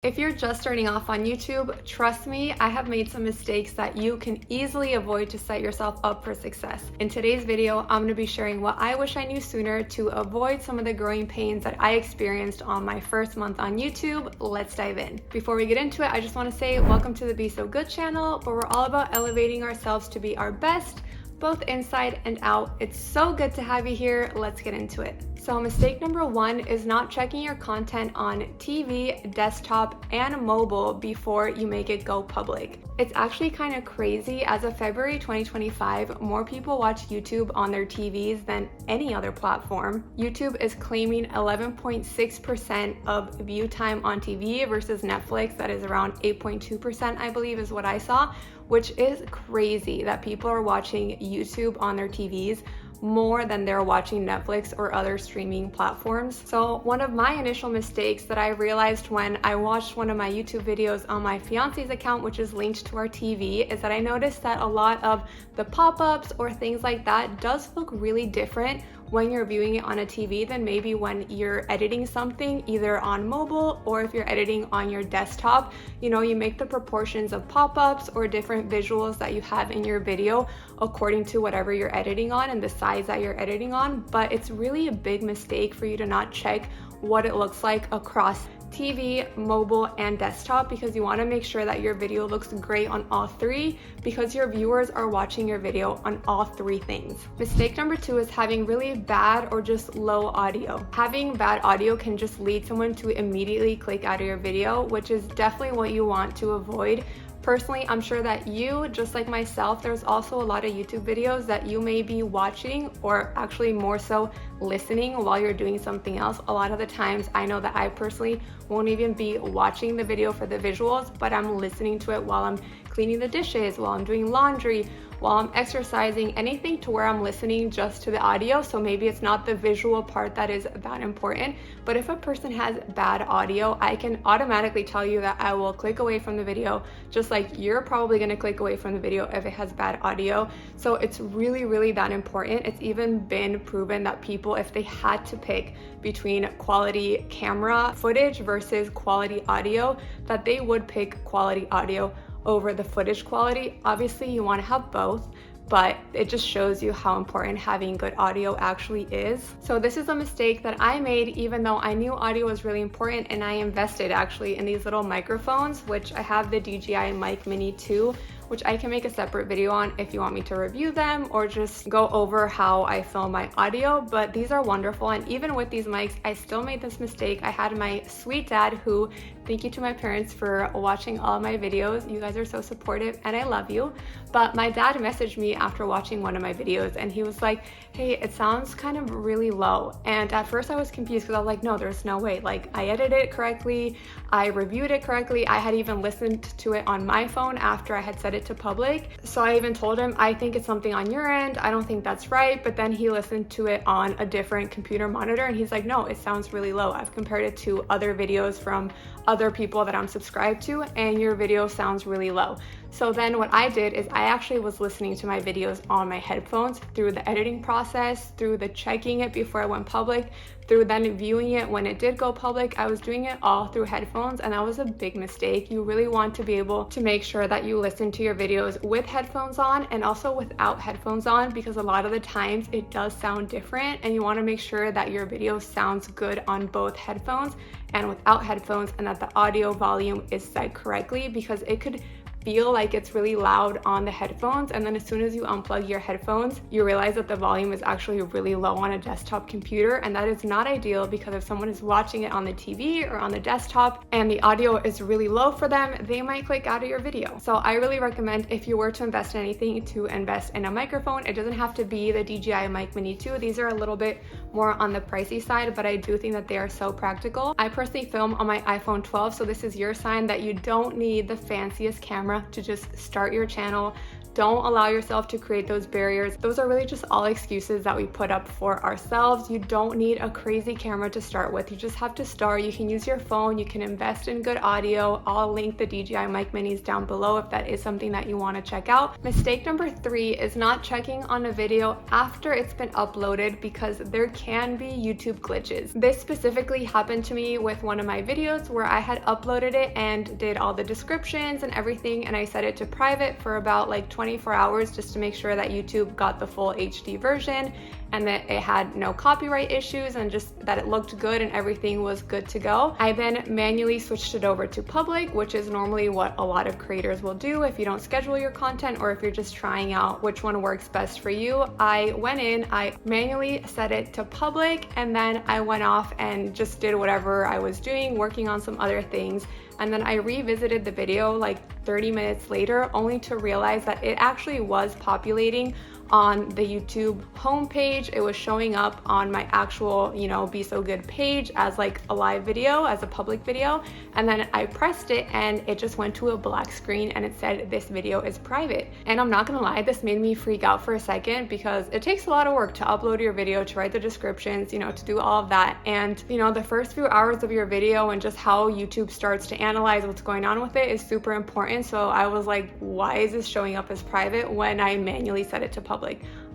If you're just starting off on YouTube, trust me, I have made some mistakes that you can easily avoid to set yourself up for success. In today's video, I'm going to be sharing what I wish I knew sooner to avoid some of the growing pains that I experienced on my first month on YouTube. Let's dive in. Before we get into it, I just want to say welcome to the BeSoGuud channel, where we're all about elevating ourselves to be our best, both inside and out. It's so good to have you here. Let's get into it. So mistake number one is not checking your content on TV, desktop, and mobile before you make it go public. It's actually kind of crazy. As of February 2025, more people watch YouTube on their TVs than any other platform. YouTube is claiming 11.6% of view time on TV versus Netflix, that is around 8.2%, I believe is what I saw, which is crazy that people are watching YouTube on their TVs more than they're watching Netflix or other streaming platforms. So one of my initial mistakes that I realized when I watched one of my YouTube videos on my fiance's account, which is linked to our TV, is that I noticed that a lot of the pop-ups or things like that does look really different when you're viewing it on a TV than maybe when you're editing something either on mobile or if you're editing on your desktop. You know, you make the proportions of pop-ups or different visuals that you have in your video according to whatever you're editing on and the size that you're editing on, but it's really a big mistake for you to not check what it looks like across TV, mobile, and desktop, because you want to make sure that your video looks great on all three, because your viewers are watching your video on all three things. Mistake number two is having really bad or just low audio. Having bad audio can just lead someone to immediately click out of your video, which is definitely what you want to avoid. Personally, I'm sure that you, just like myself, there's also a lot of YouTube videos that you may be watching or actually more so listening while you're doing something else. A lot of the times I know that I personally won't even be watching the video for the visuals, but I'm listening to it while I'm cleaning the dishes, while I'm doing laundry, while I'm exercising, anything to where I'm listening just to the audio. So maybe it's not the visual part that is that important, but if a person has bad audio, I can automatically tell you that I will click away from the video, just like you're probably gonna click away from the video if it has bad audio. So it's really, really that important. It's even been proven that people, if they had to pick between quality camera footage versus quality audio, that they would pick quality audio over the footage quality. Obviously you want to have both, but it just shows you how important having good audio actually is. So this is a mistake that I made, even though I knew audio was really important, and I invested actually in these little microphones, which I have the DJI Mic Mini 2, which I can make a separate video on if you want me to review them or just go over how I film my audio. But these are wonderful, and even with these mics, I still made this mistake. I had my sweet dad, who, thank you to my parents for watching all of my videos. You guys are so supportive and I love you. But my dad messaged me after watching one of my videos and he was like, hey, it sounds kind of really low. And at first I was confused because I was like, no, there's no way. Like, I edited it correctly, I reviewed it correctly, I had even listened to it on my phone after I had set it to public. So I even told him, I think it's something on your end, I don't think that's right. But then he listened to it on a different computer monitor and he's like, no, it sounds really low. I've compared it to other videos from other people that I'm subscribed to and your video sounds really low. So then what I did is I actually was listening to my videos on my headphones through the editing process, through the checking it before I went public, through then viewing it when it did go public. I was doing it all through headphones, and that was a big mistake. You really want to be able to make sure that you listen to your videos with headphones on and also without headphones on, because a lot of the times it does sound different, and you want to make sure that your video sounds good on both headphones and without headphones, and that the audio volume is set correctly, because it could feel like it's really loud on the headphones, and then as soon as you unplug your headphones, you realize that the volume is actually really low on a desktop computer, and that is not ideal, because if someone is watching it on the TV or on the desktop and the audio is really low for them, they might click out of your video. So I really recommend, if you were to invest in anything, to invest in a microphone. It doesn't have to be the DJI Mic Mini 2. These are a little bit more on the pricey side, but I do think that they are so practical. I personally film on my iPhone 12, so this is your sign that you don't need the fanciest camera camera to just start your channel. Don't allow yourself to create those barriers. Those are really just all excuses that we put up for ourselves. You don't need a crazy camera to start with. You just have to start. You can use your phone. You can invest in good audio. I'll link the DJI mic minis down below if that is something that you want to check out. Mistake number 3 is not checking on a video after it's been uploaded, because there can be YouTube glitches. This specifically happened to me with one of my videos where I had uploaded it and did all the descriptions and everything, and I set it to private for about like 24 hours just to make sure that YouTube got the full HD version and that it had no copyright issues and just that it looked good and everything was good to go. I then manually switched it over to public, which is normally what a lot of creators will do if you don't schedule your content or if you're just trying out which one works best for you. I went in, I manually set it to public, and then I went off and just did whatever I was doing, working on some other things. And then I revisited the video like 30 minutes later, only to realize that it actually was populating on the YouTube homepage. It was showing up on my actual, BeSoGuud page as like a live video, as a public video. And then I pressed it and it just went to a black screen and it said this video is private. And I'm not gonna lie, this made me freak out for a second, because it takes a lot of work to upload your video, to write the descriptions, to do all of that. And the first few hours of your video and just how YouTube starts to analyze what's going on with it is super important. So I was like, why is this showing up as private when I manually set it to public?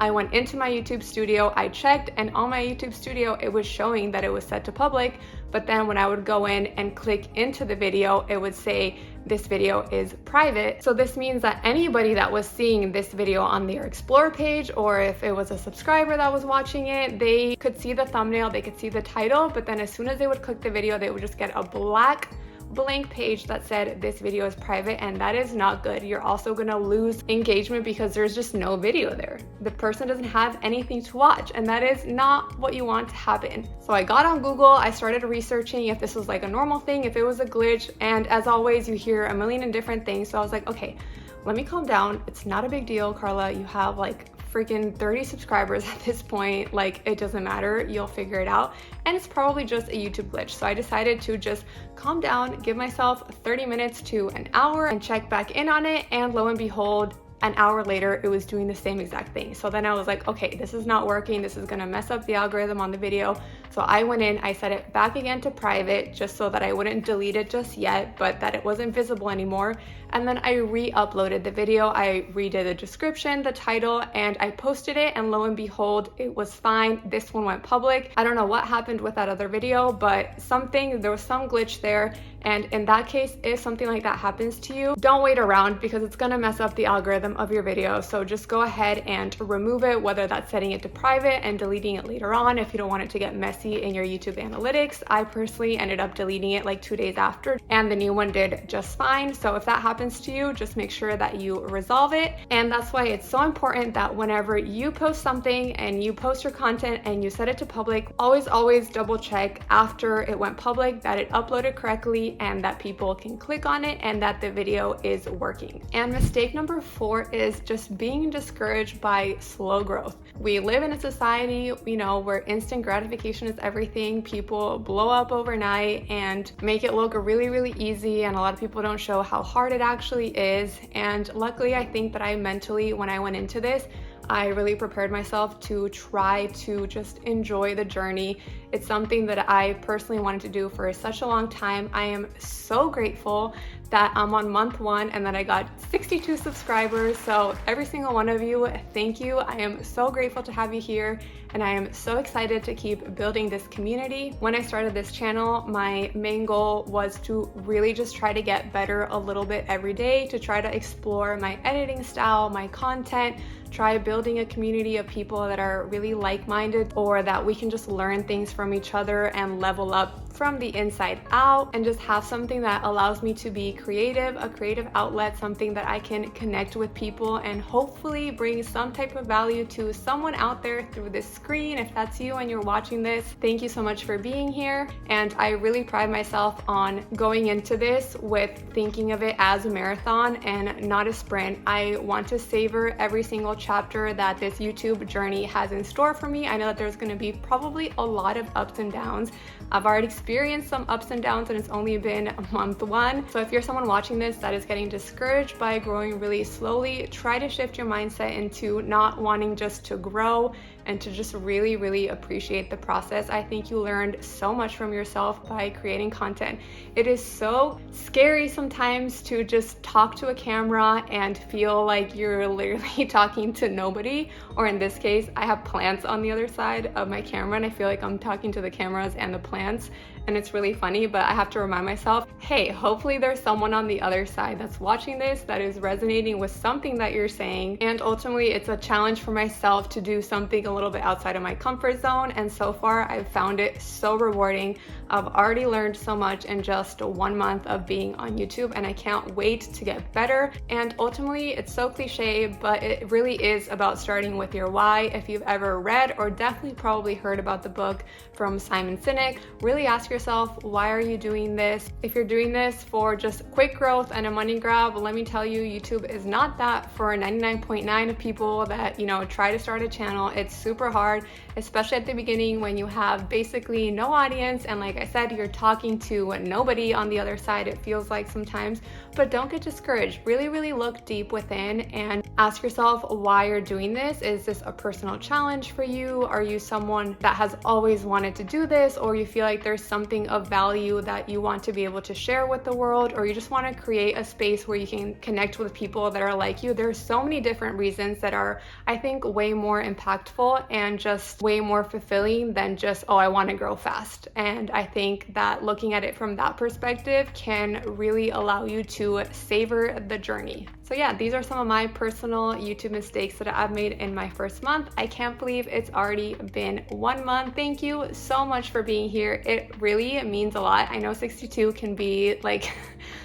I went into my YouTube studio, I checked, and on my YouTube studio it was showing that it was set to public, but then when I would go in and click into the video, it would say this video is private. So this means that anybody that was seeing this video on their Explore page, or if it was a subscriber that was watching it, they could see the thumbnail, they could see the title, but then as soon as they would click the video, they would just get a blank page that said this video is private, and that is not good. You're also gonna lose engagement because there's just no video there. The person doesn't have anything to watch, and that is not what you want to happen. So I got on Google, I started researching if this was like a normal thing, if it was a glitch, and as always, you hear a million different things. So I was like, okay, let me calm down. It's not a big deal, Carla. You have like freaking 30 subscribers at this point. Like, it doesn't matter, you'll figure it out, and it's probably just a YouTube glitch. So I decided to just calm down, give myself 30 minutes to an hour and check back in on it, and lo and behold, an hour later it was doing the same exact thing. So then I was like, okay, this is not working, this is gonna mess up the algorithm on the video. So I went in, I set it back again to private just so that I wouldn't delete it just yet, but that it wasn't visible anymore. And then I re-uploaded the video, I redid the description, the title, and I posted it, and lo and behold, it was fine. This one went public. I don't know what happened with that other video, but there was some glitch there. And in that case, if something like that happens to you, don't wait around, because it's gonna mess up the algorithm of your video. So just go ahead and remove it, whether that's setting it to private and deleting it later on if you don't want it to get messy in your YouTube analytics. I personally ended up deleting it like 2 days after, and the new one did just fine. So if that happens to you, just make sure that you resolve it. And that's why it's so important that whenever you post something and you post your content and you set it to public, always double check after it went public that it uploaded correctly and that people can click on it and that the video is working. And mistake number 4 is just being discouraged by slow growth. We live in a society, where instant gratification is everything. People blow up overnight and make it look really easy, and a lot of people don't show how hard it actually is. And luckily, I think that I mentally, when I went into this, I really prepared myself to try to just enjoy the journey. It's something that I personally wanted to do for such a long time. I am so grateful that I'm on month 1 and that I got 62 subscribers. So every single one of you, thank you. I am so grateful to have you here, and I am so excited to keep building this community. When I started this channel, my main goal was to really just try to get better a little bit every day, to try to explore my editing style, my content, try building a community of people that are really like-minded, or that we can just learn things from each other and level up from the inside out, and just have something that allows me to be creative, a creative outlet, something that I can connect with people and hopefully bring some type of value to someone out there through this screen. If that's you and you're watching this, thank you so much for being here. And I really pride myself on going into this with thinking of it as a marathon and not a sprint. I want to savor every single chapter that this YouTube journey has in store for me. I know that there's going to be probably a lot of ups and downs. I've already experienced some ups and downs and it's only been month 1. So if you're someone watching this that is getting discouraged by growing really slowly, try to shift your mindset into not wanting just to grow and to just really appreciate the process. I think you learned so much from yourself by creating content. It is so scary sometimes to just talk to a camera and feel like you're literally talking to nobody, or in this case, I have plants on the other side of my camera and I feel like I'm talking to the cameras and the plants, and it's really funny, but I have to remind myself, hey, hopefully there's someone on the other side that's watching this that is resonating with something that you're saying. And ultimately, it's a challenge for myself to do something a little bit outside of my comfort zone, and so far I've found it so rewarding. I've already learned so much in just 1 month of being on YouTube, and I can't wait to get better. And ultimately, it's so cliche, but it really is about starting with your why. If you've ever read or definitely probably heard about the book from Simon Sinek, really ask yourself, why are you doing this? If you're doing this for just quick growth and a money grab, let me tell you, YouTube is not that for 99.9% of people that, try to start a channel. It's super hard, especially at the beginning when you have basically no audience, and like I said, you're talking to nobody on the other side, it feels like sometimes. But don't get discouraged. Really look deep within and ask yourself why you're doing this. Is this a personal challenge for you? Are you someone that has always wanted to do this, or you feel like there's something of value that you want to be able to share with the world, or you just want to create a space where you can connect with people that are like you? There's so many different reasons that are, I think, way more impactful and just way more fulfilling than just, oh, I want to grow fast. And I think that looking at it from that perspective can really allow you to savor the journey. So yeah, these are some of my personal YouTube mistakes that I've made in my first month. I can't believe it's already been 1 month. Thank you so much for being here. It really means a lot. I know 62 can be like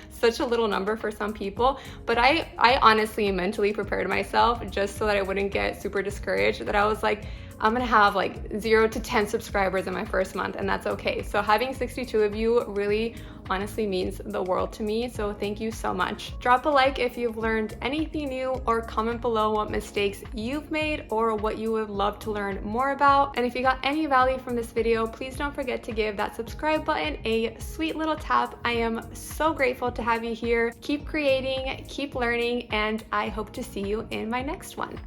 such a little number for some people, but I honestly mentally prepared myself just so that I wouldn't get super discouraged, that I was like, I'm gonna have like 0 to 10 subscribers in my first month, and that's okay. So having 62 of you really honestly means the world to me, so thank you so much. Drop a like if you've learned anything new, or comment below what mistakes you've made or what you would love to learn more about. And if you got any value from this video, please don't forget to give that subscribe button a sweet little tap. I am so grateful to have you here. Keep creating, keep learning, and I hope to see you in my next one.